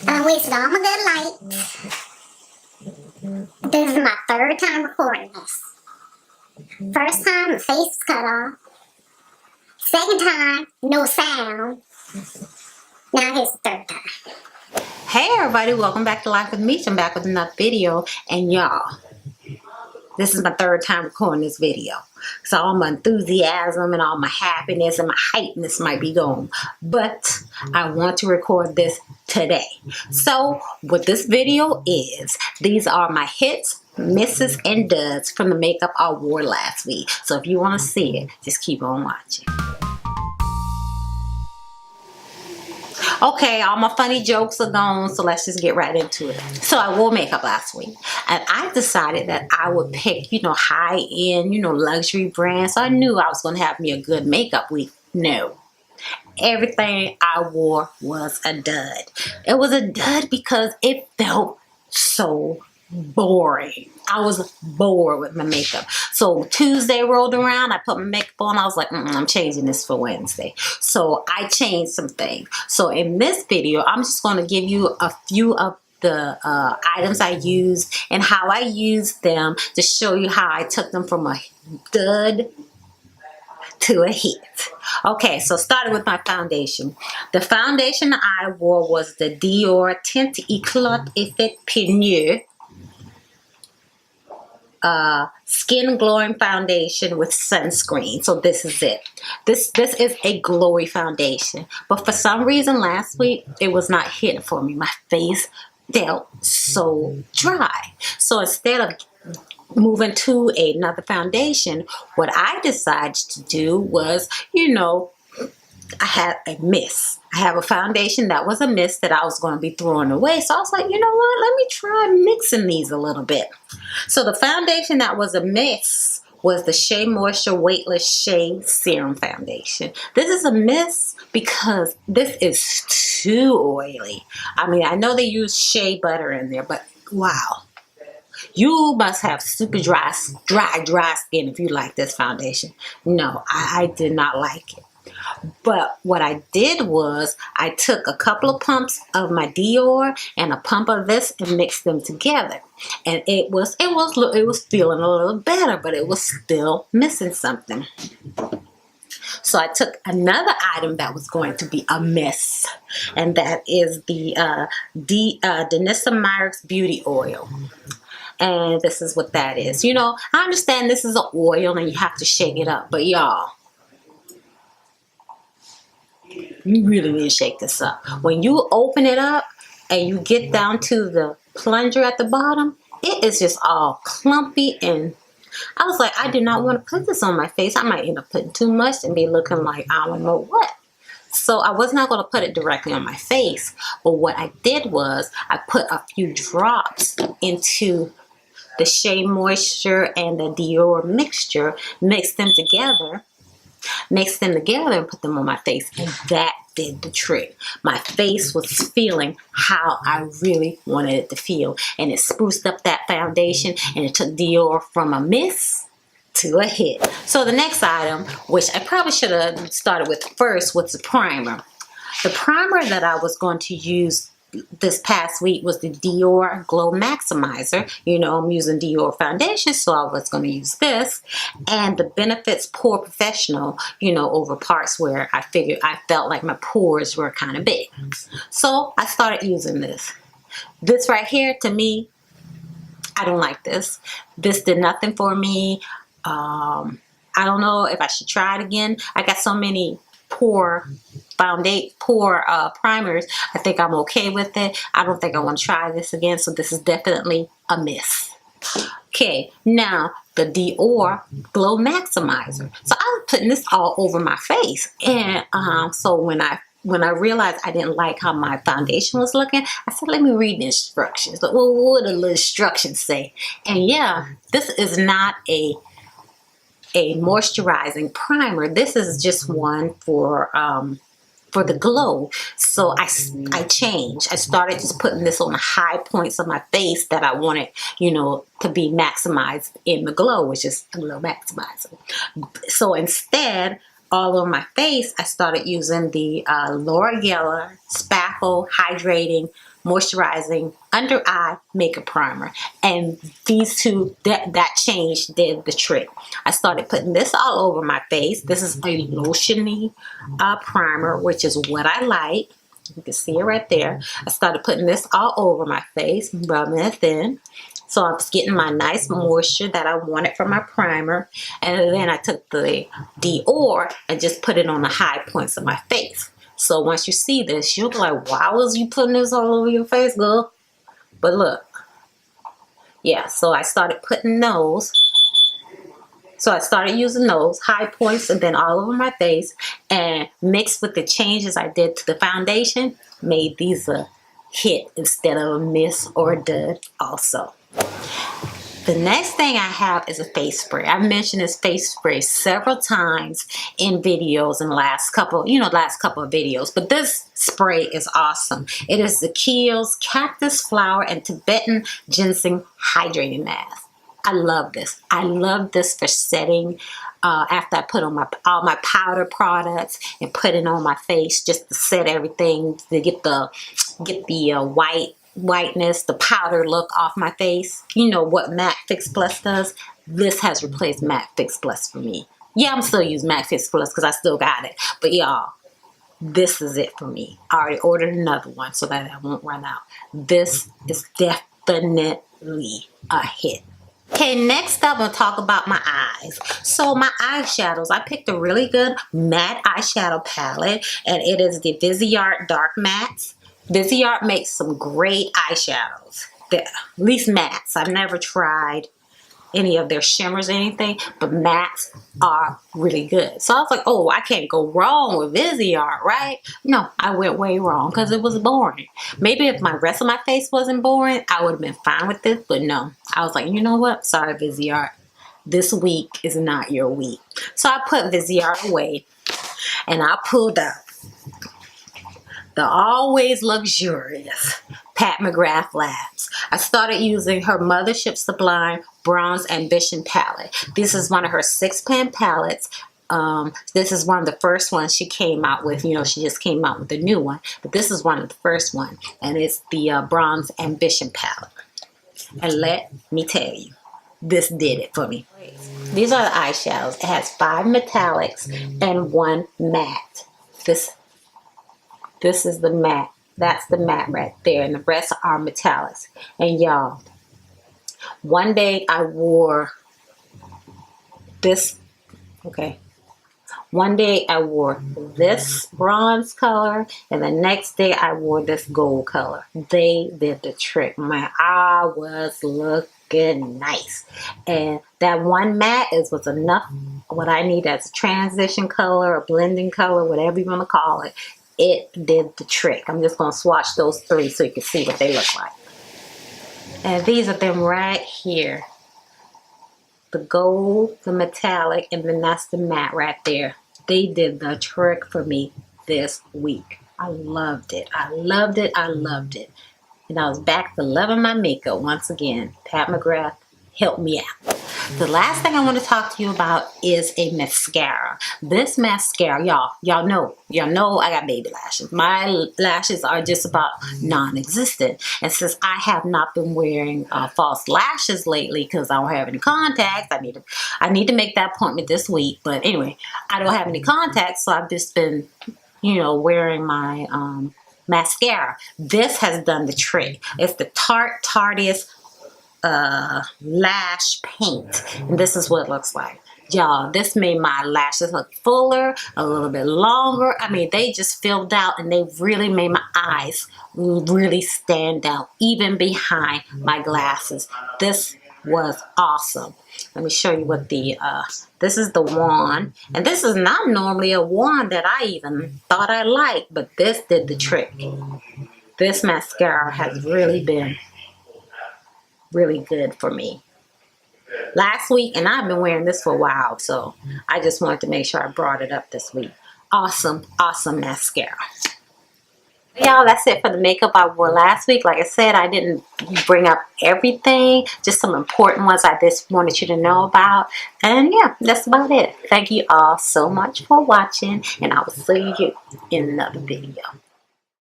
I wasted all my good light. This is my third time recording this. First time, the face was cut off. Second time, no sound. Now here's the third time. Hey everybody, welcome back to Life with Meech. I'm back with another video, and y'all, this is my third time recording this video. So all my enthusiasm and all my happiness and my hypeness might be gone. But I want to record this today. So what this video is, these are my hits, misses, and duds from the makeup I wore last week. So if you want to see it, just keep on watching. Okay, all my funny jokes are gone, so let's just get right into it. So I wore makeup last week, and I decided that I would pick, high-end, luxury brands. So I knew I was going to have me a good makeup week. No. Everything I wore was a dud. It was a dud because it felt so boring. I was bored with my makeup. So Tuesday rolled around, I put my makeup on, I was like, I'm changing this for Wednesday. So I changed some things. So in this video, I'm just going to give you a few of the items I used and how I used them to show you how I took them from a dud to a hit. Okay, so starting with my foundation. The foundation I wore was the Dior Teint Éclat Effet Peigneux skin glowing foundation with sunscreen. So this is it. This is a glowy foundation, but for some reason last week it was not hitting for me. My face felt so dry. So instead of moving to another foundation, what I decided to do was, I had a miss. I have a foundation that was a miss that I was going to be throwing away. So I was like, you know what? Let me try mixing these a little bit. So the foundation that was a miss was the Shea Moisture Weightless Shea Serum Foundation. This is a miss because this is too oily. I mean, I know they use shea butter in there, but wow. You must have super dry skin if you like this foundation. No, I did not like it. But what I did was I took a couple of pumps of my Dior and a pump of this and mixed them together. And it was feeling a little better, but it was still missing something. So I took another item that was going to be a miss, and that is the Denisa Myrick's Beauty Oil. And this is what that is. I understand this is an oil and you have to shake it up, but y'all, you really need to shake this up. When you open it up and you get down to the plunger at the bottom, it is just all clumpy, and I was like, I did not want to put this on my face. I might end up putting too much and be looking like I don't know what. So I was not going to put it directly on my face. But what I did was I put a few drops into the Shea Moisture and the Dior mixture, mixed them together and put them on my face, and that did the trick. My face was feeling how I really wanted it to feel, and it spruced up that foundation, and it took Dior from a miss to a hit. So the next item, which I probably should have started with first, was the primer. The primer that I was going to use this past week was the Dior Glow Maximizer. I'm using Dior foundation, so I was going to use this. And the Benefits Pore Professional, over parts where I felt like my pores were kind of big. So I started using this. This right here, to me, I don't like this. This did nothing for me. I don't know if I should try it again. I got so many pore primers. I think I'm okay with it. I don't think I want to try this again, so this is definitely a miss. Okay, now the Dior Glow Maximizer. So I was putting this all over my face, and so when I realized I didn't like how my foundation was looking, I said, let me read the instructions. Like, well, what do the instructions say? And yeah, this is not a moisturizing primer. This is just one for the glow. So I changed. I started just putting this on the high points of my face that I wanted, to be maximized in the glow, which is a Glow Maximizer. So instead, all over my face, I started using the L'Oreal Spackle Hydrating moisturizing under eye makeup primer, and these two, that change did the trick. I started putting this all over my face. This is a lotiony primer, which is what I like. You can see it right there. I started putting this all over my face, rubbing it in. So I was getting my nice moisture that I wanted from my primer. And then I took the Dior and just put it on the high points of my face. So once you see this, you'll be like, why was you putting this all over your face, girl? But look. Yeah, so I started putting those. So I started using those high points and then all over my face, and mixed with the changes I did to the foundation, made these a hit instead of a miss or a dud also. The next thing I have is a face spray. I've mentioned this face spray several times in videos in the last couple of videos, but this spray is awesome. It is the Kiehl's Cactus Flower and Tibetan Ginseng Hydrating Mask. I love this. I love this for setting after I put on all my powder products and put it on my face, just to set everything, to get the whiteness, the powder look off my face. You know what Matte Fix Plus does? This has replaced Matte Fix Plus for me. Yeah, I'm still using Matte Fix Plus because I still got it. But y'all, this is it for me. I already ordered another one so that I won't run out. This is definitely a hit. Okay, next up, I'm going to talk about my eyes. So my eyeshadows, I picked a really good matte eyeshadow palette, and it is the Viseart Dark Mattes. Viseart makes some great eyeshadows, at least mattes. I've never tried any of their shimmers or anything, but mattes are really good. So I was like, oh, I can't go wrong with Viseart, right? No, I went way wrong because it was boring. Maybe if my rest of my face wasn't boring, I would have been fine with this, but no. I was like, you know what? Sorry, Viseart. This week is not your week. So I put Viseart away, and I pulled out the always luxurious Pat McGrath Labs. I started using her Mothership Sublime Bronze Ambition palette. This is one of her 6-pan palettes. This is one of the first ones she came out with. You know, she just came out with a new one, but this is one of the first ones, and it's the Bronze Ambition palette. And let me tell you, this did it for me. These are the eyeshadows. It has 5 metallics and 1 matte. This is the matte. That's the matte right there. And the rest are metallics. And y'all, one day I wore this. Okay. One day I wore this bronze color. And the next day I wore this gold color. They did the trick. My eye was looking nice. And that one matte was enough. What I need as a transition color, a blending color, whatever you want to call it. It did the trick. I'm just going to swatch those 3 so you can see what they look like. And these are them right here. The gold, the metallic, and then that's the matte right there. They did the trick for me this week. I loved it. I loved it. I loved it. And I was back to loving my makeup once again. Pat McGrath helped me out. The last thing I want to talk to you about is a mascara. This mascara, y'all know I got baby lashes. My lashes are just about non-existent. And since I have not been wearing false lashes lately because I don't have any contacts, I need to make that appointment this week. But anyway, I don't have any contacts, so I've just been, wearing my mascara. This has done the trick. It's the Tarteist lash paint, and this is what it looks like. Y'all, this made my lashes look fuller, a little bit longer. I mean, they just filled out, and they really made my eyes really stand out, even behind my glasses. This was awesome. Let me show you what this is the wand, and this is not normally a wand that I even thought I liked, but this did the trick. This mascara has really been really good for me last week, and I've been wearing this for a while, so I just wanted to make sure I brought it up this week. Awesome mascara. Y'all, that's it for the makeup I wore last week. Like I said, I didn't bring up everything, just some important ones I just wanted you to know about. And yeah, that's about it. Thank you all so much for watching, and I will see you in another video.